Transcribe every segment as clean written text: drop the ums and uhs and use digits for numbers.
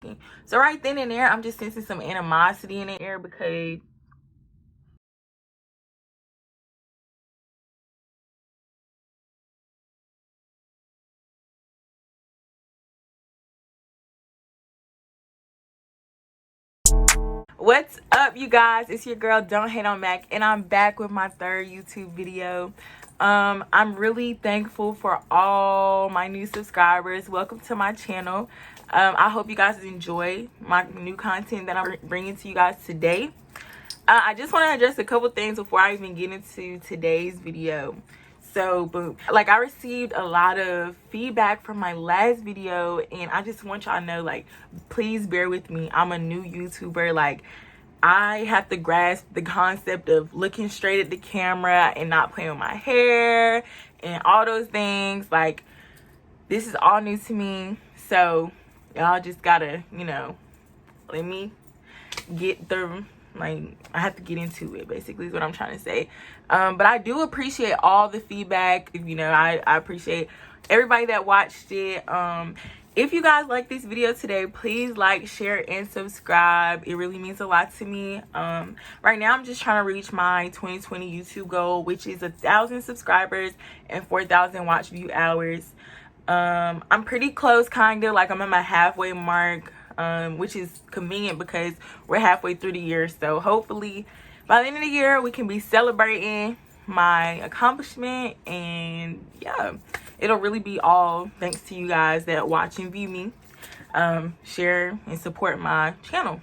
So right then and there, I'm just sensing some animosity in the air because what's up, you guys? It's your girl DontHate.OnMack, and I'm back with my third YouTube video. I'm really thankful for all my new subscribers. Welcome to my channel. I hope you guys enjoy my new content that I'm bringing to you guys today. I just want to address a couple things before I even get into today's video. So, like, I received a lot of feedback from my last video, and I just want y'all to know, like, please bear with me. I'm a new YouTuber. Like, I have to grasp the concept of looking straight at the camera and not playing with my hair and all those things. Like, this is all new to me. So, y'all just gotta, let me get the... like, I have to get into it, basically, is what I'm trying to say. But I do appreciate all the feedback. I appreciate everybody that watched it. If you guys like this video today, please like, share, and subscribe. It really means a lot to me. Right now, I'm just trying to reach my 2020 YouTube goal, which is 1,000 subscribers and 4,000 watch view hours. I'm pretty close, kind of. Like, I'm at my halfway mark. Which is convenient because we're halfway through the year. So hopefully by the end of the year, we can be celebrating my accomplishment. And yeah, it'll really be all thanks to you guys that watch and view me, share and support my channel.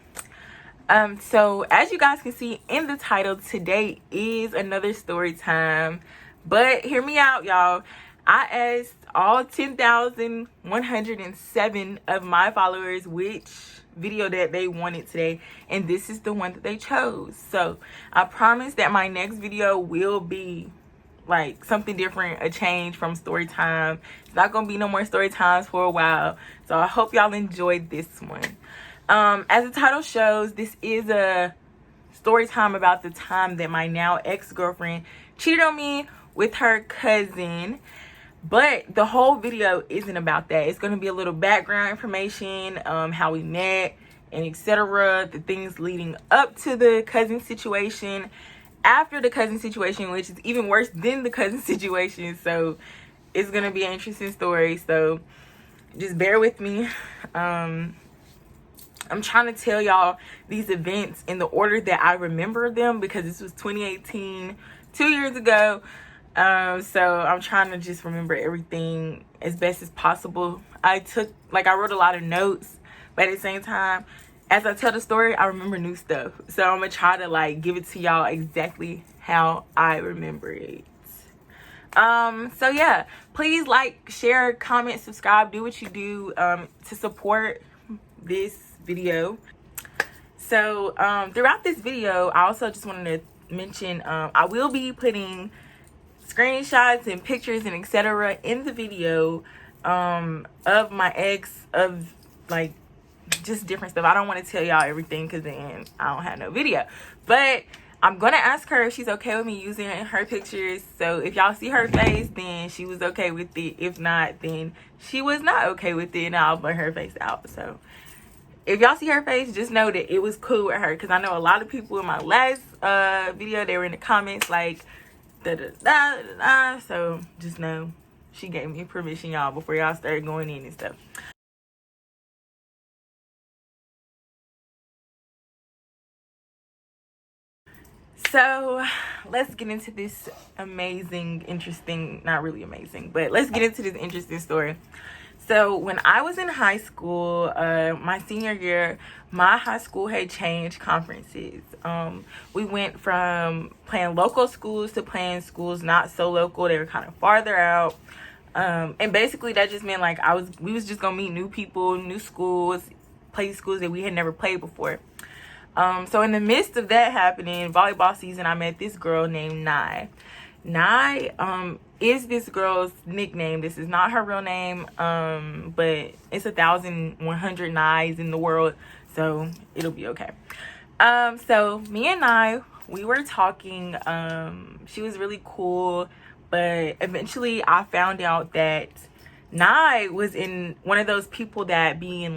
So as you guys can see in the title, today is another story time. But hear me out, y'all. I asked all 10,107 of my followers which video that they wanted today, and this is the one that they chose. So I promise that my next video will be like something different, a change from story time. It's not gonna be no more story times for a while. So I hope y'all enjoyed this one. As the title shows, this is a story time about the time that my now ex-girlfriend cheated on me with her cousin. But the whole video isn't about that. It's going to be a little background information, how we met, and etc. The things leading up to the cousin situation, after the cousin situation, which is even worse than the cousin situation. So it's going to be an interesting story. So just bear with me. I'm trying to tell y'all these events in the order that I remember them, because this was 2018, 2 years ago. So I'm trying to just remember everything as best as possible. I wrote a lot of notes, but at the same time, as I tell the story, I remember new stuff. So I'm gonna try to give it to y'all exactly how I remember it. So yeah, please like, share, comment, subscribe, do what you do to support this video. So throughout this video, I also just wanted to mention I will be putting screenshots and pictures and etc. in the video of my ex, of just different stuff. I don't want to tell y'all everything because then I don't have no video. But I'm gonna ask her if she's okay with me using her pictures. So if y'all see her face, then she was okay with it. If not, then she was not okay with it, and I'll blur her face out. So if y'all see her face, just know that it was cool with her, because I know a lot of people in my last video, they were in the comments like so just know she gave me permission, y'all, before y'all started going in and stuff. So let's get into this not really amazing, but let's get into this interesting story. So when I was in high school, my senior year, my high school had changed conferences. We went from playing local schools to playing schools not so local. They were kind of farther out. And basically that just meant we was just gonna meet new people, new schools, play schools that we had never played before. So in the midst of that happening, volleyball season, I met this girl named Nye. Nye is this girl's nickname. This is not her real name, but it's 1,100 Nyes in the world, so it'll be okay. So me and Nye, we were talking. She was really cool, but eventually I found out that Nye was in one of those people that be in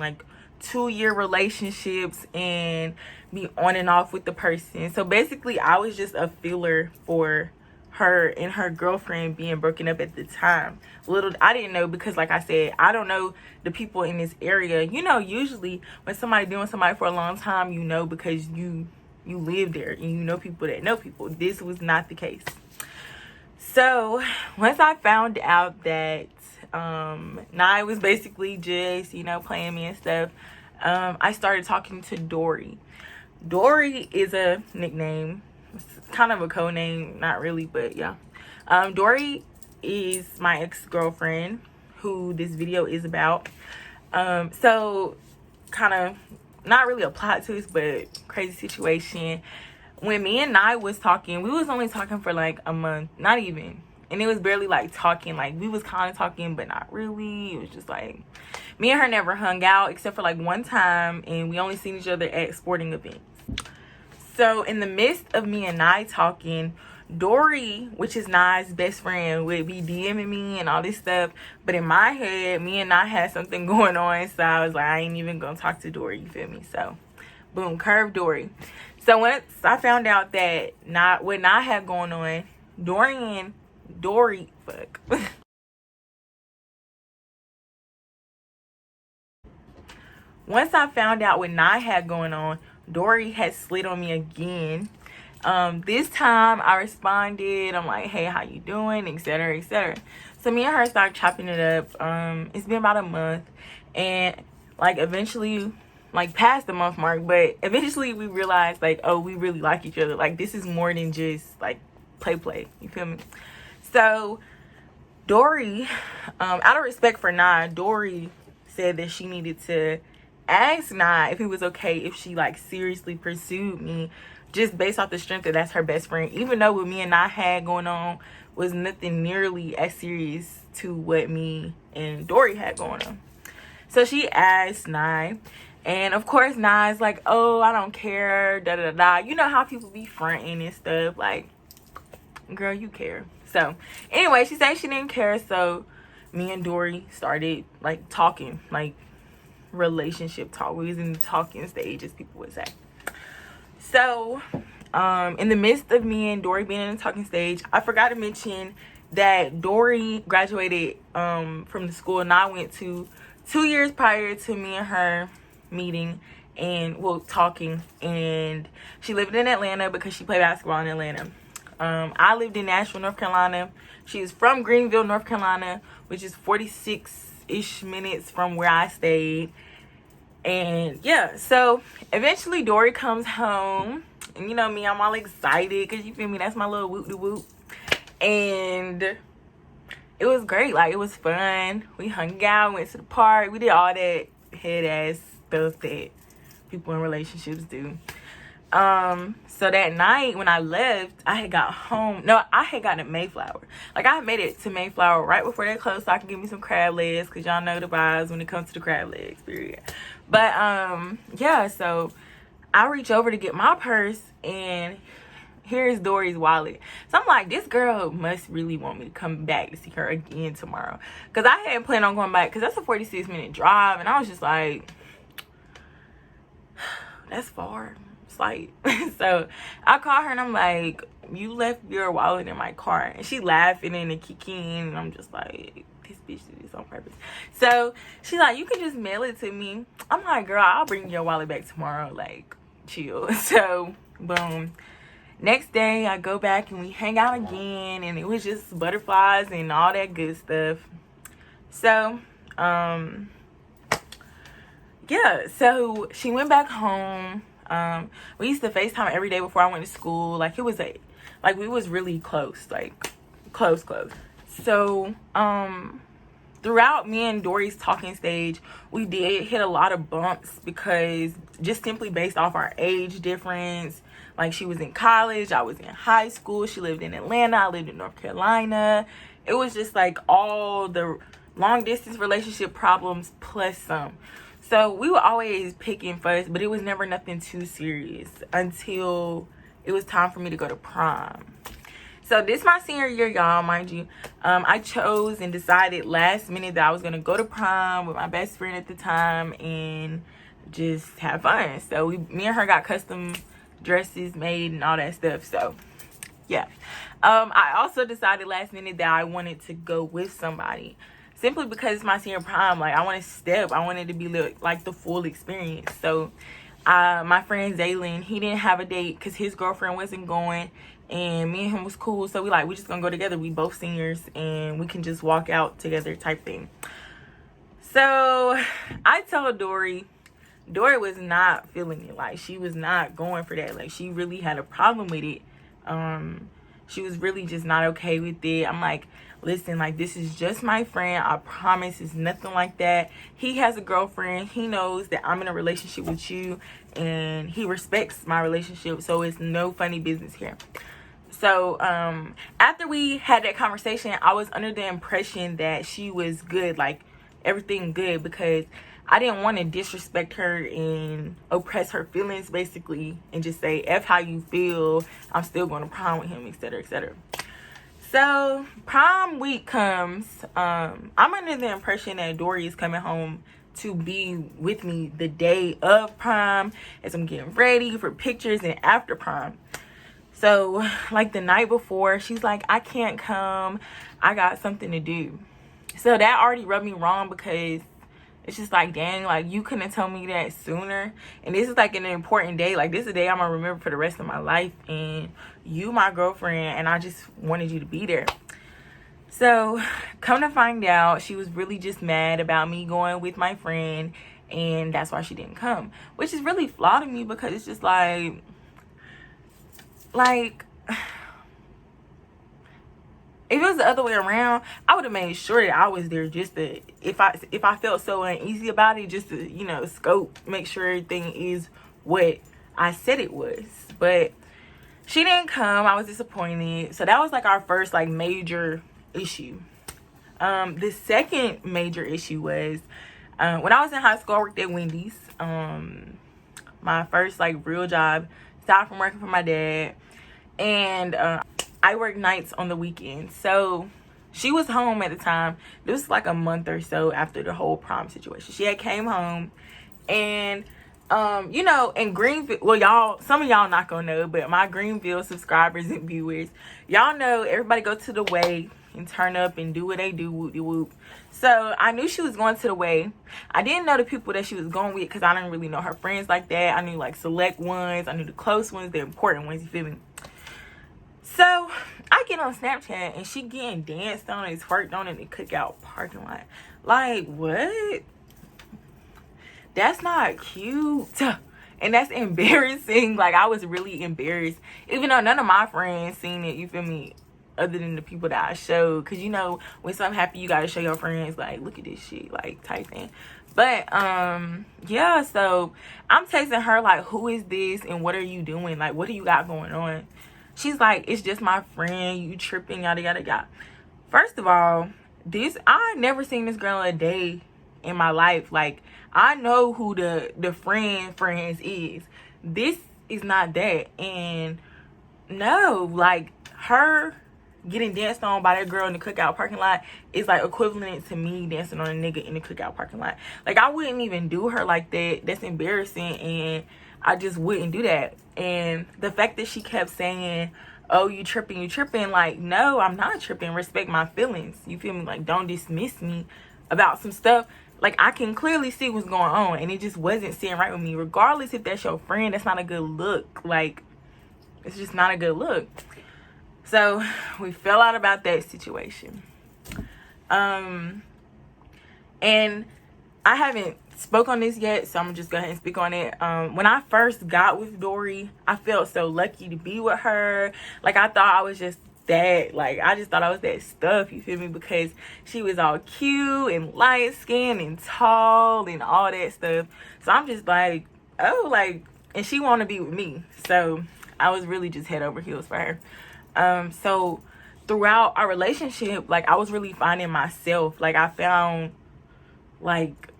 2-year relationships and be on and off with the person. So basically I was just a filler for her and her girlfriend being broken up at the time. Little I didn't know, because like I said, I don't know the people in this area. You know, usually when somebody been with somebody for a long time, you know, because you live there and you know people that know people. This was not the case. So once I found out that Nye was basically just, you know, playing me and stuff, I started talking to Dori. Dori is a nickname. It's kind of a code name, not really, but yeah. Dori is my ex-girlfriend who this video is about. So kind of not really a plot twist, but crazy situation. When me and Nye was talking, we was only talking for like a month, not even. And it was barely like talking. Like we was kind of talking, but not really. It was just like me and her never hung out except for like one time, and we only seen each other at sporting events. So in the midst of me and Nye talking, Dori, which is Nye's best friend, would be DMing me and all this stuff. But in my head, me and Nye had something going on, so I was like, I ain't even gonna talk to Dori, you feel me? So boom, curve Dori. So once I found out that what Nye had going on, Dori, fuck. Once I found out what Nye had going on, Dori had slid on me again. This time I responded. I'm like, hey, how you doing, etc, etc. So me and her started chopping it up. It's been about a month, and like eventually, like past the month mark, but eventually we realized like, oh, we really like each other. Like this is more than just like play, you feel me? So Dori, out of respect for Nye, Dori said that she needed to ask Nye if it was okay if she like seriously pursued me, just based off the strength that that's her best friend, even though what me and Nye had going on was nothing nearly as serious to what me and Dori had going on. So she asked Nye, and of course Nye's like, oh, I don't care, da da da. You know how people be fronting and stuff, like, girl, you care. So anyway, she said she didn't care. So me and Dori started like talking, like relationship talk. We was in the talking stage, as people would say. So in the midst of me and Dori being in the talking stage, I forgot to mention that Dori graduated from the school and I went to 2 years prior to me and her meeting and talking. And she lived in Atlanta because she played basketball in Atlanta. I lived in Nashville, North Carolina. She is from Greenville, North Carolina, which is 46-ish minutes from where I stayed. And yeah, so eventually Dori comes home, and you know me, I'm all excited because, you feel me, that's my little whoop-de-whoop. And it was great. Like, it was fun. We hung out, went to the park, we did all that head ass stuff that people in relationships do. So that night when I left, I had got home. No, I had gotten to Mayflower. Like, I made it to Mayflower right before they closed so I could get me some crab legs, because y'all know the vibes when it comes to the crab legs, period. But yeah, so I reach over to get my purse, and here's Dori's wallet. So I'm like, this girl must really want me to come back to see her again tomorrow, because I hadn't planned on going back, because that's a 46-minute drive, and I was just like, that's far. Like, so I call her and I'm like, you left your wallet in my car. And she laughing and kicking, and I'm just like, this bitch did this on purpose. So she's like, you can just mail it to me. I'm like, girl, I'll bring your wallet back tomorrow, like, chill. So boom, next day I go back and we hang out again, and it was just butterflies and all that good stuff. So yeah, so she went back home. We used to FaceTime every day before I went to school. Like, it was like we was really close, like close. So throughout me and Dori's talking stage, we did hit a lot of bumps, because just simply based off our age difference. Like, she was in college, I was in high school, she lived in Atlanta, I lived in North Carolina. It was just like all the long distance relationship problems plus some. So we were always picking fuss, but it was never nothing too serious until it was time for me to go to prom. So this my senior year, y'all, mind you. I chose and decided last minute that I was going to go to prom with my best friend at the time, and just have fun. So me and her got custom dresses made and all that stuff. So yeah. I also decided last minute that I wanted to go with somebody, simply because it's my senior prom. Like, I wanted to be like the full experience. So my friend Zaylin, he didn't have a date because his girlfriend wasn't going, and me and him was cool. So we just gonna go together. We both seniors and we can just walk out together type thing. So I told Dori was not feeling it. Like, she was not going for that. Like, she really had a problem with it. She was really just not okay with it. I'm like, listen, like, this is just my friend. I promise it's nothing like that. He has a girlfriend. He knows that I'm in a relationship with you, and he respects my relationship. So it's no funny business here. So after we had that conversation, I was under the impression that she was good, like everything good, because I didn't want to disrespect her and oppress her feelings, basically, and just say, F how you feel, I'm still going to prom with him, etc., etc. So prom week comes. I'm under the impression that Dori is coming home to be with me the day of prom, as I'm getting ready for pictures and after prom. So like the night before, she's like, I can't come, I got something to do. So that already rubbed me wrong, because it's just like, dang, like, you couldn't have told me that sooner. And this is like an important day. Like, this is a day I'm gonna remember for the rest of my life, and you my girlfriend, and I just wanted you to be there. So come to find out, she was really just mad about me going with my friend, and that's why she didn't come, which is really flawed in me, because it's just like if it was the other way around, I would have made sure that I was there, just to, if I felt so uneasy about it, just to, you know, scope, make sure everything is what I said it was. But she didn't come. I was disappointed. So that was like our first like major issue. The second major issue was when I was in high school, I worked at Wendy's. My first like real job, aside from working for my dad. And I worked nights on the weekends. So she was home at the time. This was like a month or so after the whole prom situation. She had came home, and you know, in Greenville, well, y'all, some of y'all not gonna know, but my Greenville subscribers and viewers, y'all know everybody go to the way and turn up and do what they do, whoop de whoop. So I knew she was going to the way. I didn't know the people that she was going with, because I didn't really know her friends like that. I knew like select ones, I knew the close ones, the important ones, you feel me? So I get on Snapchat, and she getting danced on and twerked on in the cookout parking lot. Like, what? That's not cute. And that's embarrassing. Like, I was really embarrassed, even though none of my friends seen it, you feel me, other than the people that I showed. Because, you know, when something happens, you got to show your friends, like, look at this shit, like, type thing. But yeah, so I'm texting her like, who is this and what are you doing? Like, what do you got going on? She's like, it's just my friend, you tripping, yada yada yada. First of all, I never seen this girl a day in my life. Like, I know who the friends is. This is not that. And no, like, her getting danced on by that girl in the cookout parking lot is like equivalent to me dancing on a nigga in the cookout parking lot. Like, I wouldn't even do her like that. That's embarrassing, and I just wouldn't do that. And the fact that she kept saying, oh, you tripping, like, no, I'm not tripping. Respect my feelings, you feel me? Like, don't dismiss me about some stuff. Like, I can clearly see what's going on, and it just wasn't sitting right with me. Regardless if that's your friend, that's not a good look. Like, it's just not a good look. So we fell out about that situation. And I haven't spoke on this yet, so I'm gonna just go ahead and speak on it. When I first got with Dori, I felt so lucky to be with her. Like, I thought I was just that, like, I just thought I was that stuff, you feel me? Because she was all cute and light skinned and tall and all that stuff. So I'm just like, oh, like, and she wanted to be with me. So I was really just head over heels for her. So throughout our relationship, like, I was really finding myself. Like, I found, like,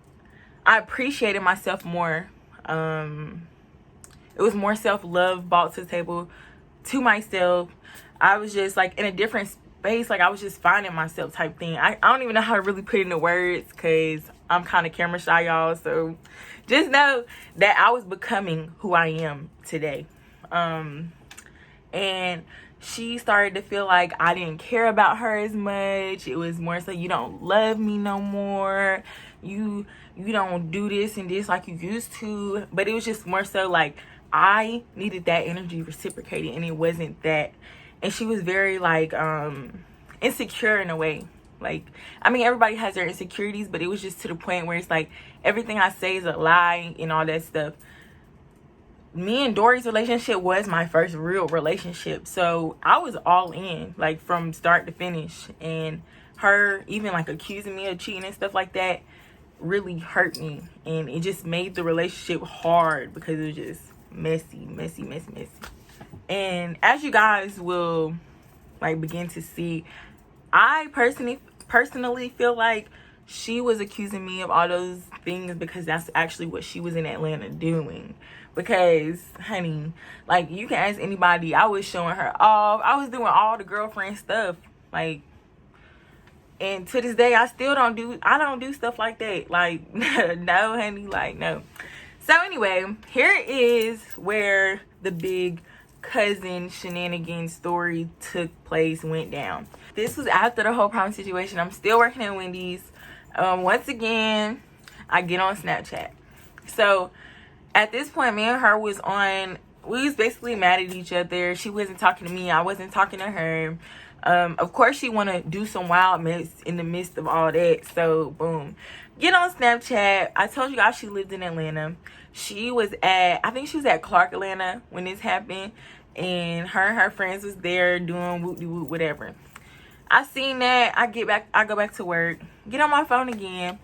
I appreciated myself more. It was more self-love brought to the table to myself. I was just like in a different space. Like, I was just finding myself type thing. I don't even know how to really put it into words, because I'm kind of camera shy, y'all. So just know that I was becoming who I am today. And she started to feel like I didn't care about her as much. It was more so, you don't love me no more. You don't do this and this like you used to. But it was just more so like I needed that energy reciprocated, and it wasn't that. And she was very like insecure in a way. Like, I mean, everybody has their insecurities, but it was just to the point where it's like everything I say is a lie and all that stuff. Me and Dori's relationship was my first real relationship, so I was all in, like, from start to finish. And her even like accusing me of cheating and stuff like that really hurt me, and it just made the relationship hard because it was just messy. And as you guys will like begin to see, I personally feel like she was accusing me of all those things because that's actually what she was in Atlanta doing. Because, honey, like, you can ask anybody, I was showing her off. I was doing all the girlfriend stuff. Like, and to this day, I don't do stuff like that. Like, no, honey, like, no. So, anyway, here is where the big cousin shenanigans story took place, went down. This was after the whole Prom situation. I'm still working at Wendy's. Once again, I get on Snapchat. So, at this point, me and her we was basically mad at each other. She wasn't talking to me. I wasn't talking to her. Of course, she want to do some wild mess in the midst of all that. So, boom. Get on Snapchat. I told you guys she lived in Atlanta. I think she was at Clark, Atlanta when this happened. And her friends was there doing whoop-de-whoop, whatever. I seen that. I go back to work. Get on my phone again.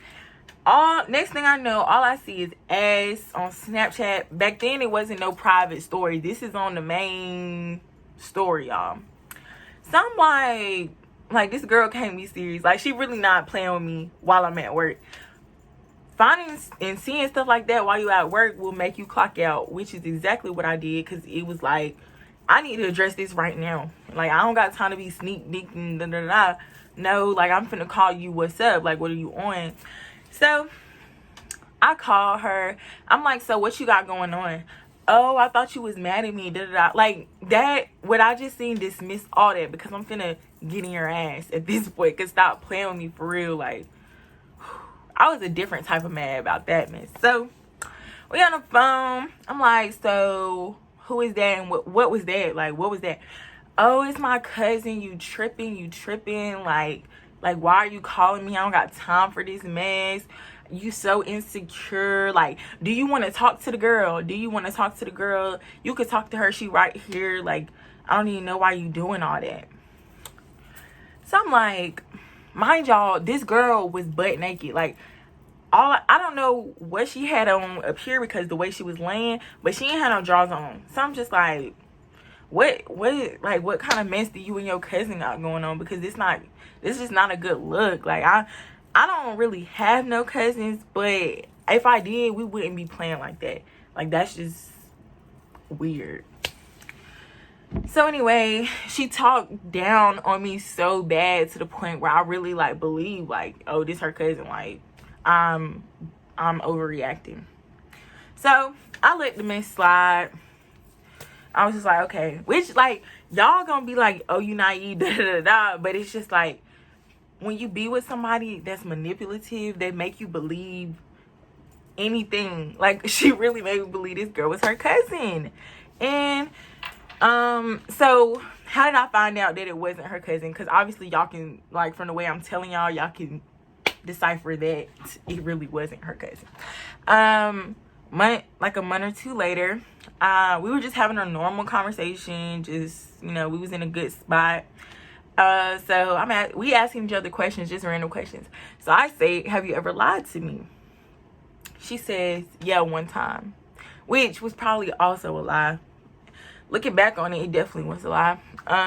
Next thing I know, all I see is ass on Snapchat. Back then, it wasn't no private story. This is on the main story, y'all. So I'm like, this girl can't be serious. Like, she really not playing with me while I'm at work. Finding and seeing stuff like that while you at work will make you clock out, which is exactly what I did, because it was like, I need to address this right now. Like, I don't got time to be sneak deaking, da-da-da. No, like, I'm finna call you, what's up? Like, what are you on? So, I call her. I'm like, so what you got going on? Oh, I thought you was mad at me, da-da-da. Like, that, what I just seen, dismiss all that, because I'm finna get in your ass at this point. Cause stop playing with me for real. Like, I was a different type of mad about that mess. So, we on the phone. I'm like, so, who is that? And what was that? Like, what was that? Oh, it's my cousin. You tripping. Like, why are you calling me? I don't got time for this mess. You so insecure. Like, do you want to talk to the girl? You could talk to her. She right here. Like, I don't even know why you doing all that. So I'm like, mind y'all, this girl was butt naked. Like, I don't know what she had on up here because the way she was laying, but she ain't had no drawers on. So I'm just like, what kind of mess do you and your cousin got going on? Because this is not a good look. Like, I don't really have no cousins, but if I did, we wouldn't be playing like that. Like, that's just weird. So anyway, she talked down on me so bad to the point where I really like believe like, oh, this her cousin. Like, I'm overreacting. So I let the mess slide. I was just like, okay, which like y'all gonna be like, oh, you naive, da da da. But it's just like, when you be with somebody that's manipulative, they make you believe anything. Like, she really made me believe this girl was her cousin. And so how did I find out that it wasn't her cousin? Because obviously y'all can, like, from the way I'm telling y'all can decipher that it really wasn't her cousin. Like a month or two later, we were just having a normal conversation. Just, we was in a good spot. So we asking each other questions, just random questions. So I say, have you ever lied to me? She says, yeah, one time, which was probably also a lie. Looking back on it, it definitely was a lie.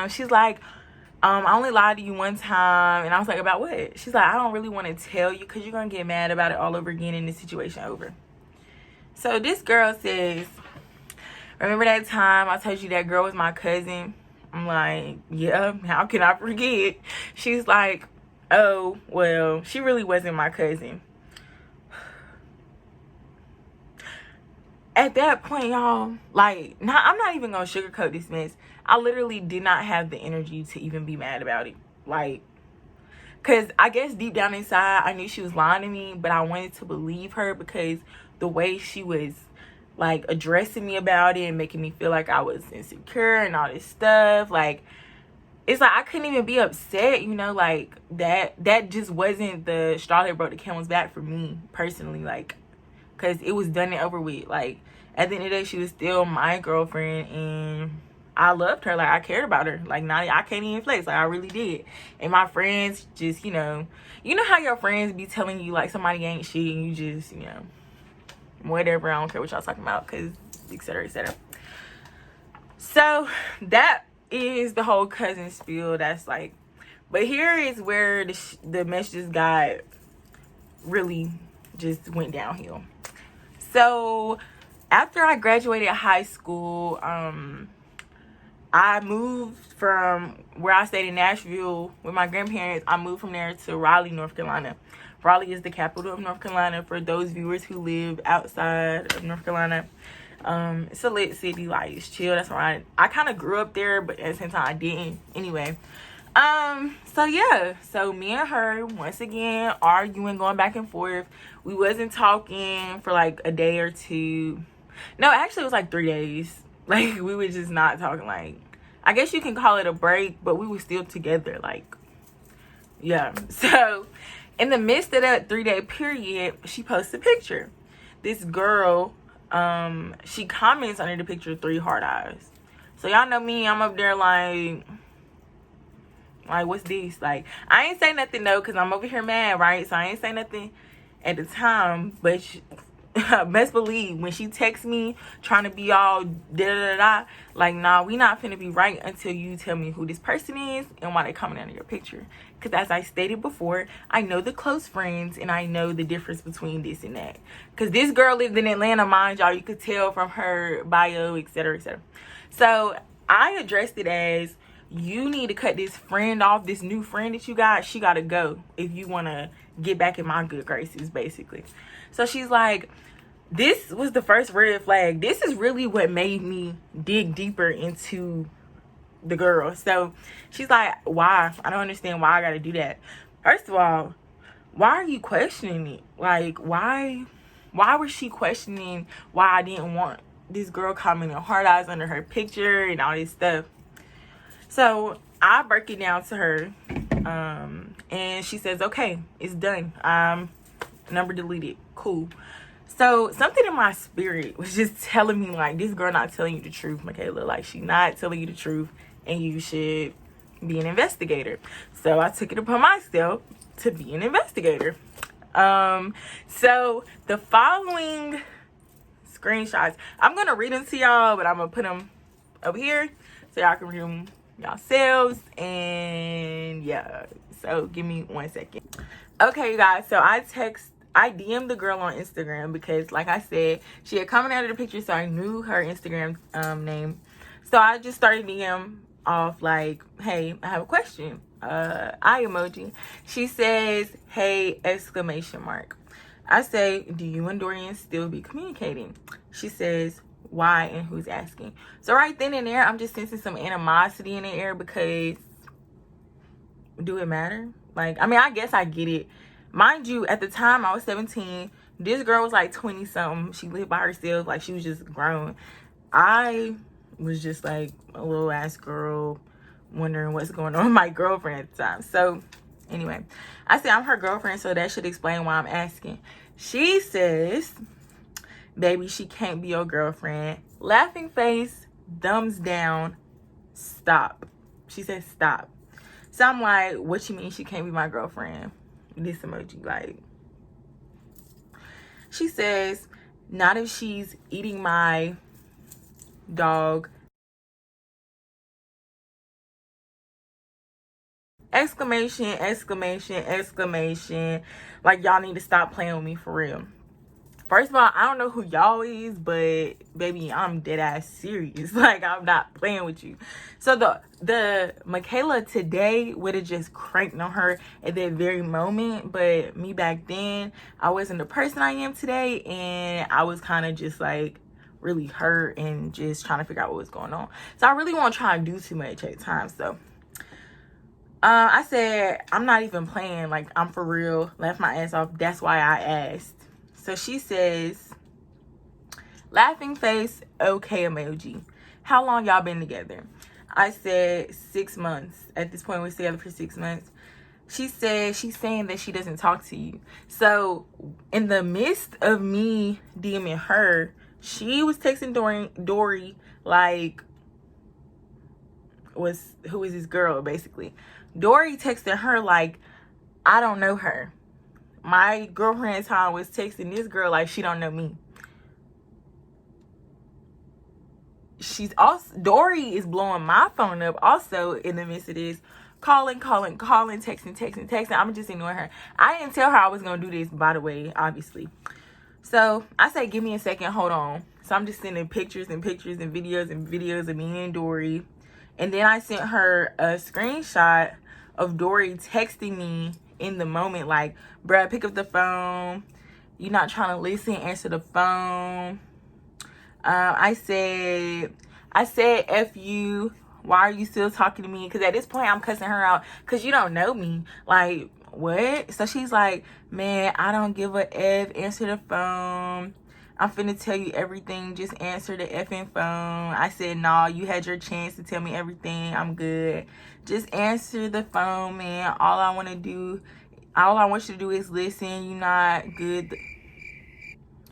She's like, I only lied to you one time. And I was like, about what? She's like, I don't really want to tell you because you're going to get mad about it all over again and the situation over. So this girl says, remember that time I told you that girl was my cousin? I'm like, yeah, how can I forget? She's like, oh, well, she really wasn't my cousin. at that point, y'all, like, I'm not even gonna sugarcoat this mess. I literally did not have the energy to even be mad about it. Like, because I guess deep down inside, I knew she was lying to me, but I wanted to believe her because the way she was, like, addressing me about it and making me feel like I was insecure and all this stuff. Like, it's like I couldn't even be upset, you know, like, that just wasn't the straw that broke the camel's back for me, personally, like, because it was done and over with. Like, at the end of the day, she was still my girlfriend, and I loved her. Like, I cared about her. Like, I can't even flex. Like, I really did. And my friends just, you know how your friends be telling you, like, somebody ain't shit, and you just, you know, whatever. I don't care what y'all talking about, because et cetera, et cetera. So, that is the whole cousin spiel. That's like, but here is where the mess just got really just went downhill. So, after I graduated high school, I moved from where I stayed in Nashville with my grandparents. I moved from there to Raleigh, North Carolina. Raleigh is the capital of North Carolina for those viewers who live outside of North Carolina. It's a lit city, like, it's chill. That's why I kind of grew up there, but at the same time I didn't. Anyway, so yeah, so me and her once again arguing, going back and forth. We wasn't talking for like a day or two. No, actually it was like 3 days. Like, we were just not talking. Like, I guess you can call it a break, but we were still together. Like, yeah. So in the midst of that 3-day period, she posts a picture. This girl, she comments under the picture 3 heart eyes. So y'all know me, I'm up there like what's this? Like, I ain't say nothing though, because I'm over here mad, right? So I ain't say nothing at the time, but best believe when she texts me trying to be all da-da-da-da, like, nah, we not finna be right until you tell me who this person is and why they comment under your picture. Because as I stated before, I know the close friends and I know the difference between this and that. Because this girl lived in Atlanta, mind y'all. You could tell from her bio, etc., etc. So I addressed it as, you need to cut this friend off, this new friend that you got. She got to go if you want to get back in my good graces, basically. So she's like, this was the first red flag. This is really what made me dig deeper into the girl. So she's like, why? I don't understand why I got to do that. First of all, why are you questioning it? Like, why was she questioning why I didn't want this girl commenting hard eyes under her picture and all this stuff? So I break it down to her, and she says, okay, it's done. Number deleted. Cool. So something in my spirit was just telling me, like, this girl not telling you the truth, Michaela. Like, she not telling you the truth, and you should be an investigator. So I took it upon myself to be an investigator. So the following screenshots, I'm going to read them to y'all, but I'm going to put them over here so y'all can read them yourselves. And yeah, so give me 1 second. Okay, you guys, so I DM'd the girl on Instagram because, like I said, she had commented under the picture, so I knew her Instagram name. So I just started DM off like, hey, I have a question. Eye emoji. She says, hey, exclamation mark. I say, do you and Dorian still be communicating? She says, why and who's asking? So right then and there, I'm just sensing some animosity in the air because, do it matter? Like, I mean, I guess I get it. Mind you, at the time I was 17, this girl was like 20 something. She lived by herself, like she was just grown. I was just like a little ass girl wondering what's going on with my girlfriend at the time. So anyway, I said I'm her girlfriend, so that should explain why I'm asking. She says, baby, she can't be your girlfriend. Laughing face, thumbs down, stop. She says stop. So I'm like, what you mean she can't be my girlfriend? This emoji, like. She says, not if she's eating my dog. Exclamation, exclamation, exclamation. Like, y'all need to stop playing with me for real. First of all, I don't know who y'all is, but baby, I'm dead ass serious. Like, I'm not playing with you. So the Michaela today would have just cranked on her at that very moment, but me back then, I wasn't the person I am today, and I was kind of just like, really hurt and just trying to figure out what was going on. So I really won't try to do too much at times. So I said, I'm not even playing, like, I'm for real, left my ass off, that's why I asked. So she says, laughing face, okay emoji, how long y'all been together? I said 6 months. At this point, we're together for 6 months. She said she's saying that she doesn't talk to you. So in the midst of me DMing her, she was texting Dori like, who is this girl, basically. Dori texted her like, I don't know her. My girlfriend at the time was texting this girl like she don't know me. She's also, Dori is blowing my phone up also in the midst of this. Calling, texting. I'm just ignoring her. I didn't tell her I was going to do this, by the way, obviously. So I say, give me a second, hold on. So I'm just sending pictures and videos of me and Dori. And then I sent her a screenshot of Dori texting me in the moment, like, bruh, pick up the phone. You're not trying to listen, answer the phone. I said, F you. Why are you still talking to me? Because at this point, I'm cussing her out because you don't know me. Like, what? So she's like, man, I don't give a F. Answer the phone. I'm finna tell you everything. Just answer the effing phone. I said, nah, you had your chance to tell me everything. I'm good. Just answer the phone, man. All I want you to do is listen. You not good.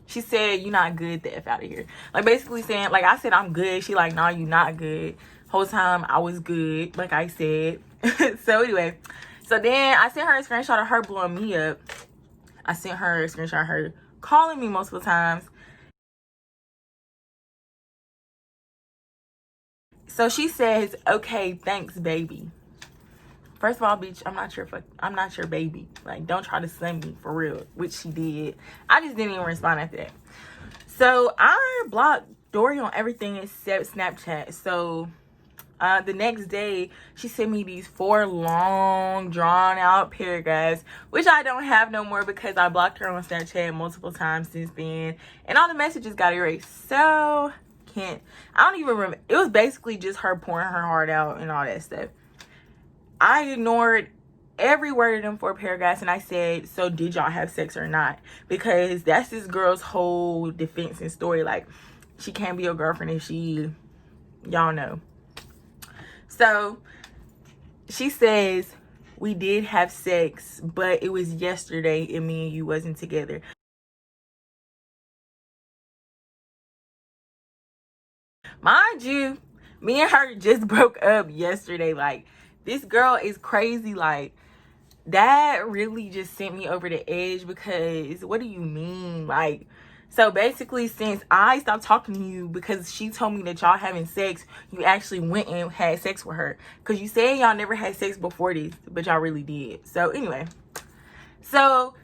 She said, you not good, the F out of here. Like, basically saying, like, I said, I'm good. She like, nah, you not good. Whole time, I was good, like I said. So, anyway. So, then I sent her a screenshot of her blowing me up. I sent her a screenshot of her calling me multiple times. So, she says, okay, thanks, baby. First of all, bitch, I'm not your baby. Like, don't try to send me, for real, which she did. I just didn't even respond after that. So I blocked Dori on everything except Snapchat. So the next day, she sent me these 4 long, drawn-out paragraphs, which I don't have no more because I blocked her on Snapchat multiple times since then, and all the messages got erased. So I don't even remember. It was basically just her pouring her heart out and all that stuff. I ignored every word of them 4 paragraphs, and I said, so did y'all have sex or not? Because that's this girl's whole defense and story. Like, she can't be your girlfriend if y'all know. So she says, we did have sex, but it was yesterday and me and you wasn't together. Mind you, me and her just broke up yesterday. Like, this girl is crazy. Like, that really just sent me over the edge because what do you mean? Like, so basically, since I stopped talking to you because she told me that y'all having sex, you actually went and had sex with her. Because you said y'all never had sex before this, but y'all really did. So anyway, so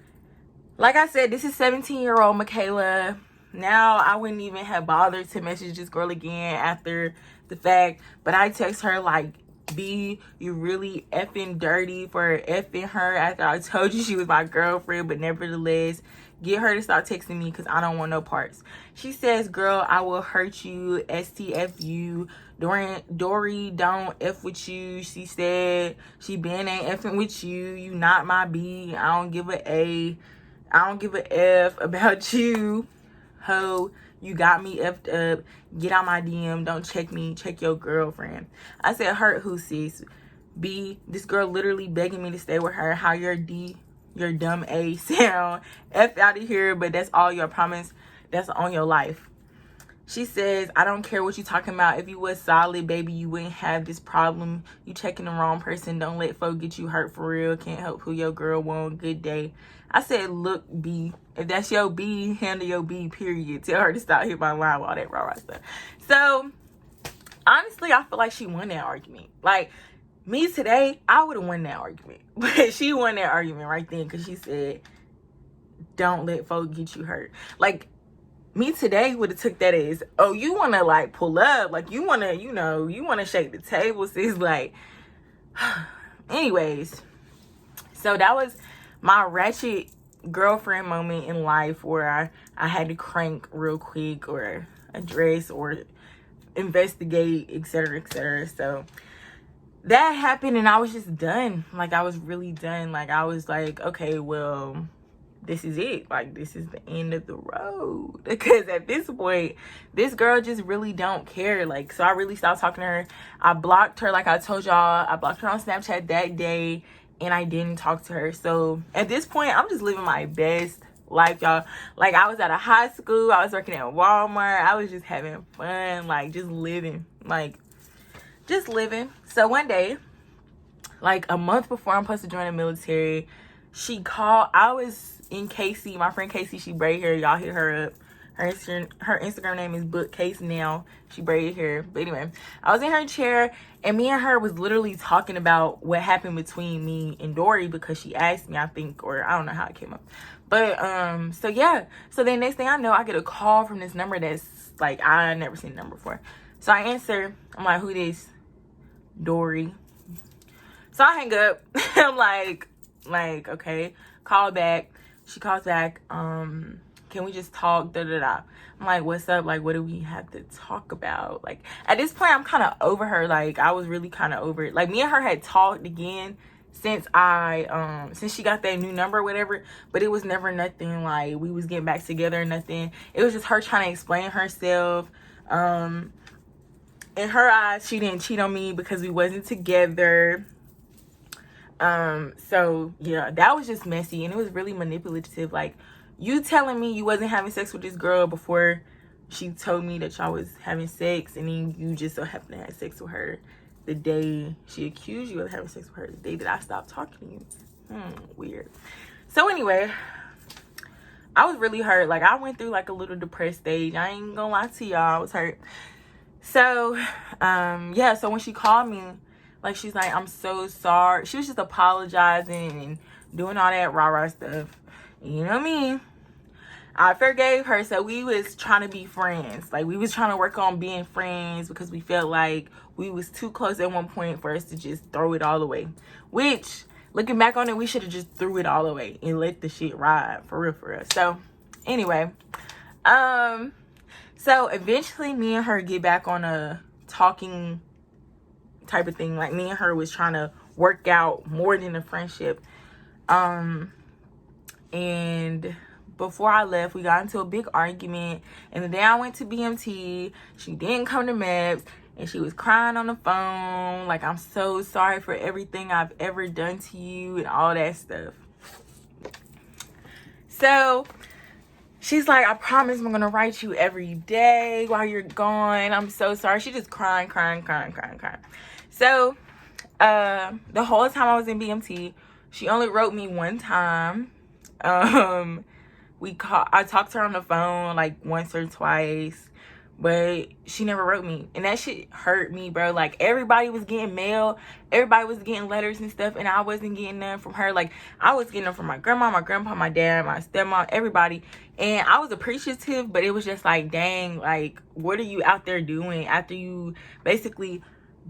like I said, this is 17-year-old Michaela. Now, I wouldn't even have bothered to message this girl again after the fact. But I text her like, B, you really effing dirty for effing her after I told you she was my girlfriend. But nevertheless, get her to stop texting me because I don't want no parts. She says, girl, I will hurt you. STFU. Dori don't F with you. She said she been ain't effing with you. You not my B. I don't give a F about you. Ho, you got me effed up. Get out my DM. Don't check me. Check your girlfriend. I said, hurt who, sis? B, this girl literally begging me to stay with her. How your dumb A sound. F out of here, but that's all your promise. That's on your life. She says, I don't care what you talking about. If you was solid, baby, you wouldn't have this problem. You checking the wrong person. Don't let folk get you hurt for real. Can't help who your girl want. Good day. I said, look, B, if that's your B, handle your B, period. Tell her to stop hitting my line with all that rah-rah stuff. So, honestly, I feel like she won that argument. Like, me today, I would have won that argument. But she won that argument right then because she said, don't let folk get you hurt. Like, me today would have took that as, oh, you want to, like, pull up. Like, you want to, you want to shake the table. Sis, like, anyways. So, that was my ratchet girlfriend moment in life where I had to crank real quick, or address or investigate, etc., etc. So that happened, and I was just done. Like, I was really done. Like, I was like, okay, well, this is it. Like, this is the end of the road. Because at this point, this girl just really don't care. Like, so I really stopped talking to her. I blocked her, like I told y'all. I blocked her on Snapchat that day, and I didn't talk to her. So at this point, I'm just living my best life, y'all. Like, I was out of high school. I was working at Walmart. I was just having fun. Like, just living. Like, just living. So one day, like a month before I'm supposed to join the military, she called. I was in Casey, my friend Casey. She braid hair. Y'all hit her up. Her Instagram name is Bookcase Now. She braided hair. But anyway, I was in her chair, and me and her was literally talking about what happened between me and Dori, because she asked me, I think, or I don't know how it came up. But so yeah. So then next thing I know, I get a call from this number that's like, I never seen the number before. So I answer. I'm like, who this? Dori. So I hang up. I'm like, okay, call back. She calls back. Can we just talk? Da da da. I'm like, what's up? Like, what do we have to talk about? Like, at this point, I'm kind of over her. Like, I was really kind of over it. Like, me and her had talked again since since she got that new number or whatever, but it was never nothing like we was getting back together or nothing. It was just her trying to explain herself. In her eyes, she didn't cheat on me because we wasn't together. So yeah, that was just messy, and it was really manipulative. Like, you telling me you wasn't having sex with this girl before she told me that y'all was having sex, and then you just so happened to have sex with her the day she accused you of having sex with her, the day that I stopped talking to you. Weird. So anyway, I was really hurt. Like, I went through like a little depressed stage. I ain't gonna lie to y'all, I was hurt. So yeah, so when she called me, like, she's like, I'm so sorry. She was just apologizing and doing all that rah-rah stuff. You know me. I forgave her, so we was trying to be friends. Like, we was trying to work on being friends because we felt like we was too close at one point for us to just throw it all away. Which, looking back on it, we should have just threw it all away and let the shit ride, for real, for real. So, anyway. So, eventually, me and her get back on a talking type of thing. Like, me and her was trying to work out more than a friendship. And before I left, we got into a big argument. And the day I went to BMT, she didn't come to MEPS, and she was crying on the phone. Like, I'm so sorry for everything I've ever done to you and all that stuff. So she's like, I promise I'm gonna write you every day while you're gone. I'm so sorry. She just crying. So the whole time I was in BMT, she only wrote me one time. I talked to her on the phone like once or twice, but she never wrote me, and that shit hurt me, bro. Like, everybody was getting mail, everybody was getting letters and stuff, and I wasn't getting none from her. Like, I was getting them from my grandma, my grandpa, my dad, my stepmom, everybody, and I was appreciative, but it was just like, dang, like, what are you out there doing after you basically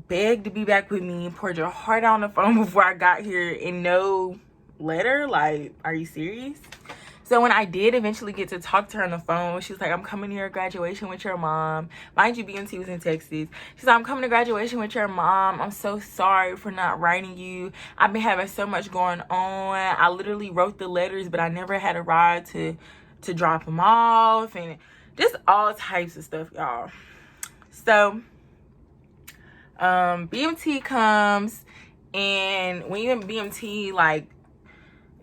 begged to be back with me, poured your heart out on the phone before I got here, and no letter? Like, are you serious? So when I did eventually get to talk to her on the phone, she was like, I'm coming to your graduation with your mom. Mind you, BMT was in Texas. She's like, I'm coming to graduation with your mom. I'm so sorry for not writing you. I've been having so much going on. I literally wrote the letters, but I never had a ride to drop them off, and just all types of stuff, y'all. So BMT comes, and when you're in BMT, like,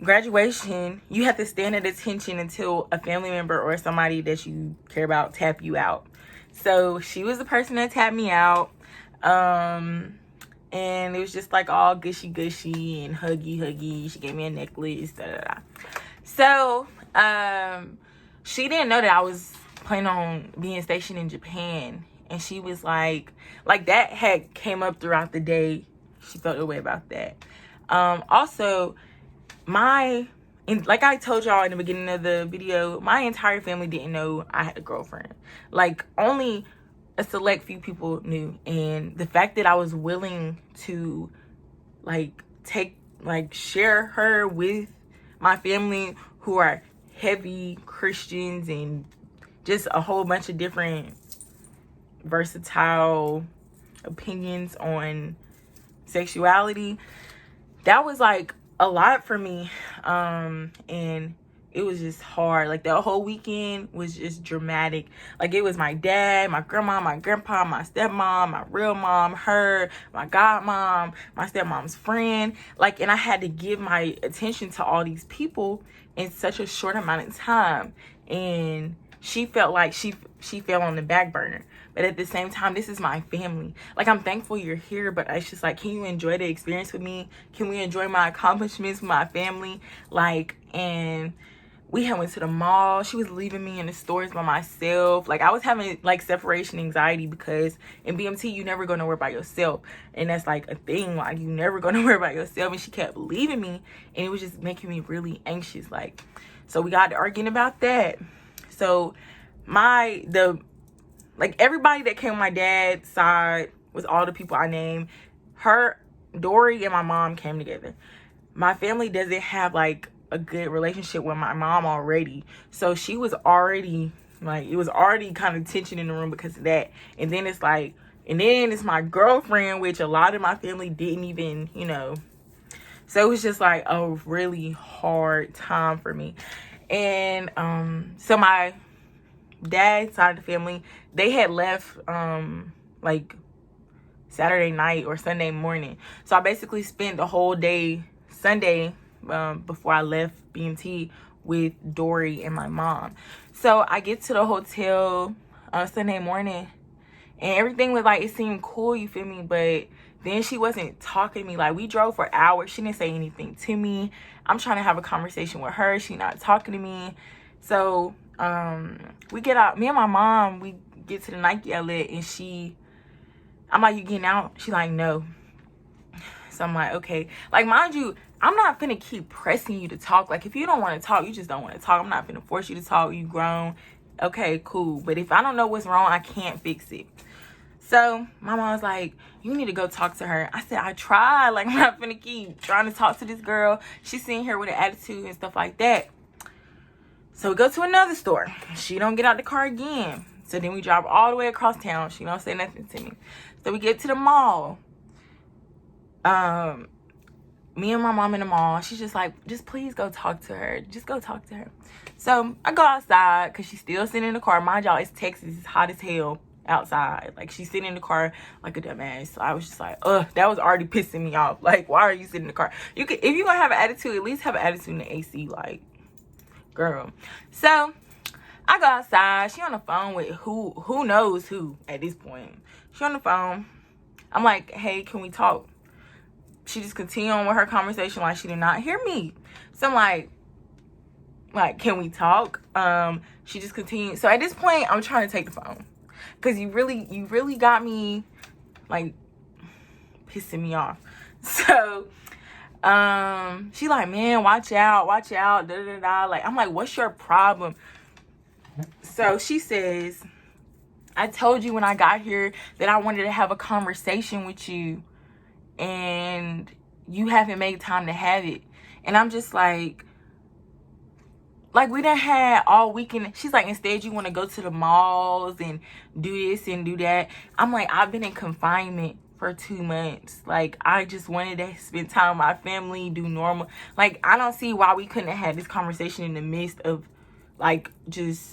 graduation, you have to stand at attention until a family member or somebody that you care about tap you out. So she was the person that tapped me out, and it was just like all gushy and huggy. She gave me a necklace, da da da. So she didn't know that I was planning on being stationed in Japan, and she was like that had came up throughout the day. She felt a way about that. Also, like I told y'all in the beginning of the video, my entire family didn't know I had a girlfriend. Like, only a select few people knew. And the fact that I was willing to share her with my family, who are heavy Christians and just a whole bunch of different versatile opinions on sexuality. That was like a lot for me, and it was just hard. Like, that whole weekend was just dramatic. Like, it was my dad, my grandma, my grandpa, my stepmom, my real mom, her, my godmom, my stepmom's friend. Like, and I had to give my attention to all these people in such a short amount of time, and she felt like she fell on the back burner. But at the same time, this is my family. Like, I'm thankful you're here, but it's just like, can you enjoy the experience with me? Can we enjoy my accomplishments with my family? Like, and we had went to the mall. She was leaving me in the stores by myself. Like, I was having like separation anxiety, because in BMT you never go nowhere by yourself, and that's like a thing. Like, you never go nowhere by yourself, and she kept leaving me, and it was just making me really anxious. Like, so we got to arguing about that. So everybody that came on my dad's side was all the people I named. Her, Dori, and my mom came together. My family doesn't have like a good relationship with my mom already, so she was already like, it was already kind of tension in the room because of that. And then it's like, and then it's my girlfriend, which a lot of my family didn't even, so it was just like a really hard time for me. And so my dad's side of the family, they had left like Saturday night or Sunday morning. So I basically spent the whole day Sunday before I left BMT with Dori and my mom. So I get to the hotel Sunday morning, and everything was like, it seemed cool, you feel me? But then she wasn't talking to me. Like, we drove for hours. She didn't say anything to me. I'm trying to have a conversation with her. She not talking to me. So we get out, me and my mom, we get to the Nike outlet, and I'm like, you getting out? She like, no. So I'm like, okay. Like, mind you, I'm not finna keep pressing you to talk. Like, if you don't want to talk, you just don't want to talk. I'm not finna force you to talk. You grown. Okay, cool. But if I don't know what's wrong, I can't fix it. So my mom was like, you need to go talk to her. I said, I tried. Like, I'm not finna keep trying to talk to this girl. She's sitting here with an attitude and stuff like that. So we go to another store. She don't get out the car again. So then we drive all the way across town. She don't say nothing to me. So we get to the mall. Me and my mom in the mall. She's just like, just please go talk to her. Just go talk to her. So I go outside, because she's still sitting in the car. Mind y'all, it's Texas. It's hot as hell outside. Like, she's sitting in the car like a dumbass. So I was just like, that was already pissing me off. Like, why are you sitting in the car? You could, if you're gonna have an attitude, at least have an attitude in the AC. Like, girl. So I go outside. She on the phone with who knows who at this point. She on the phone. I'm like, hey, can we talk? She just continued on with her conversation like she did not hear me. So I'm like, can we talk? She just continued. So at this point, I'm trying to take the phone, because you really got me like pissing me off. So she like, man, watch out, da da da. Like, I'm like, what's your problem? So she says, I told you when I got here that I wanted to have a conversation with you, and you haven't made time to have it. And I'm just like we done had all weekend. She's like, instead you want to go to the malls and do this and do that. I'm like, I've been in confinement for 2 months. Like, I just wanted to spend time with my family, do normal. Like, I don't see why we couldn't have had this conversation in the midst of, like, just,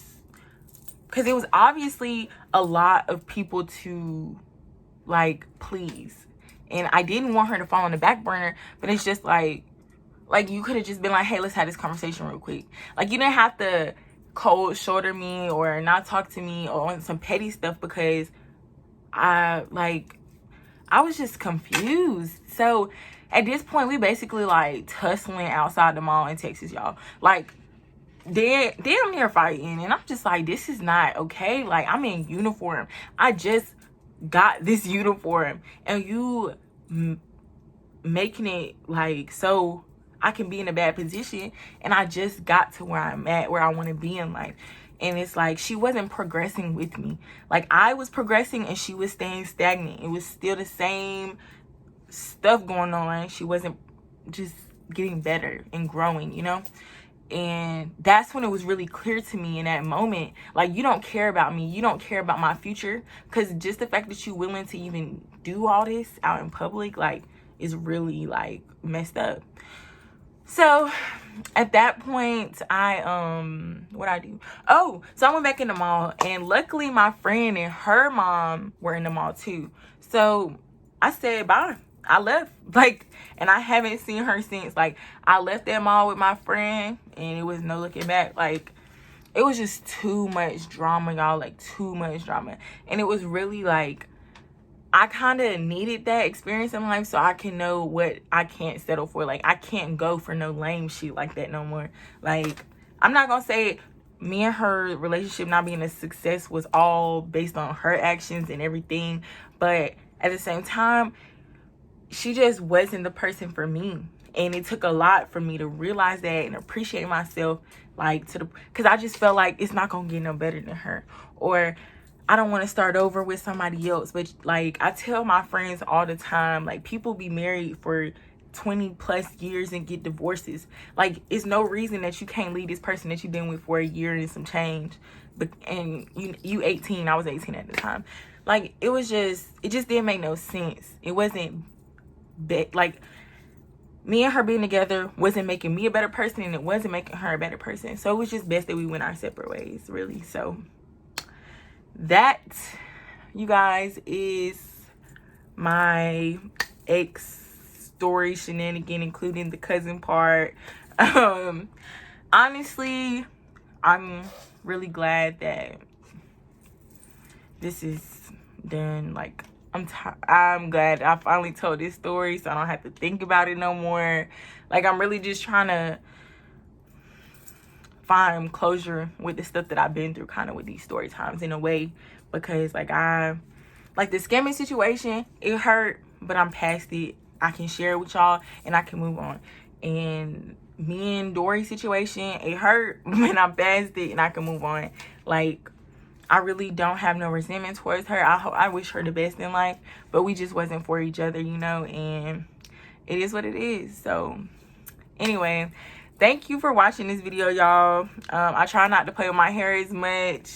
because it was obviously a lot of people to, like, please. And I didn't want her to fall on the back burner, but it's just like you could have just been like, hey, let's have this conversation real quick. Like, you didn't have to cold shoulder me or not talk to me or on some petty stuff, because I was just confused. So at this point, we basically like tussling outside the mall in Texas, y'all. Like, damn near fighting. And I'm just like, this is not okay. Like, I'm in uniform. I just got this uniform, and you making it like so I can be in a bad position, and I just got to where I'm at, where I want to be in life. And it's like, she wasn't progressing with me. Like, I was progressing and she was staying stagnant. It was still the same stuff going on. She wasn't just getting better and growing, And that's when it was really clear to me in that moment, like, you don't care about me, you don't care about my future, because just the fact that you're willing to even do all this out in public, like, is really, like, messed up. So at that point, what I do? Oh, so I went back in the mall, and luckily my friend and her mom were in the mall too. So I said bye. I left, like, and I haven't seen her since. Like, I left that mall with my friend, and it was no looking back. Like, it was just too much drama, y'all. Like, too much drama. And it was really, like, I kind of needed that experience in life so I can know what I can't settle for. Like, I can't go for no lame shit like that no more. Like, I'm not gonna say me and her relationship not being a success was all based on her actions and everything, but at the same time, she just wasn't the person for me. And it took a lot for me to realize that and appreciate myself, like, because I just felt like it's not gonna get no better than her, or I don't want to start over with somebody else. But, like, I tell my friends all the time, like, people be married for 20 plus years and get divorces. Like, it's no reason that you can't leave this person that you've been with for a year and some change. But, and you 18, I was 18 at the time. Like, it just didn't make no sense. It wasn't like, me and her being together wasn't making me a better person, and it wasn't making her a better person. So it was just best that we went our separate ways, really. So that, you guys, is my ex story shenanigan, including the cousin part. Honestly, I'm really glad that this is done. Like, I'm glad I finally told this story so I don't have to think about it no more. Like, I'm really just trying to find closure with the stuff that I've been through, kind of with these story times in a way, because, like, the scamming situation, it hurt, but I'm past it. I can share it with y'all and I can move on. And me and Dori's situation, it hurt, but I'm past it and I can move on. Like, I really don't have no resentment towards her. I wish her the best in life, but we just wasn't for each other, you know, and it is what it is. So anyway, thank you for watching this video, y'all. I try not to play with my hair as much.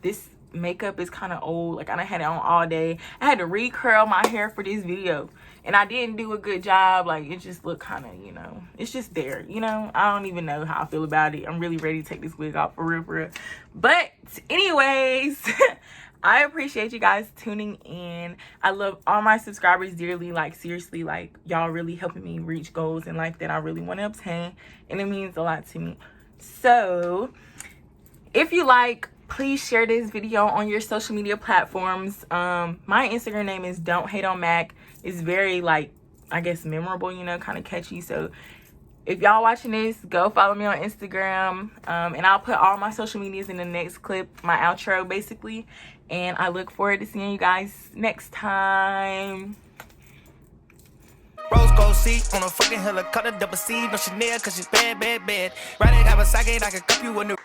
This makeup is kind of old. Like, I done had it on all day. I had to re-curl my hair for this video, and I didn't do a good job. Like, it just looked kind of, you know, it's just there, you know. I don't even know how I feel about it. I'm really ready to take this wig off for real. But anyways, I appreciate you guys tuning in. I love all my subscribers dearly. Like, seriously, like, y'all really helping me reach goals in life that I really want to obtain, and it means a lot to me. So if you like, please share this video on your social media platforms. My Instagram name is DontHate.OnMack. It's very, like, I guess, memorable, you know, kind of catchy. So if y'all watching this, go follow me on Instagram. And I'll put all my social medias in the next clip, my outro, basically. And I look forward to seeing you guys next time. Rose gold seat on a fucking helicopter, double C, no Chanel, cause she's bad. Riding Kawasaki, I can cup you in the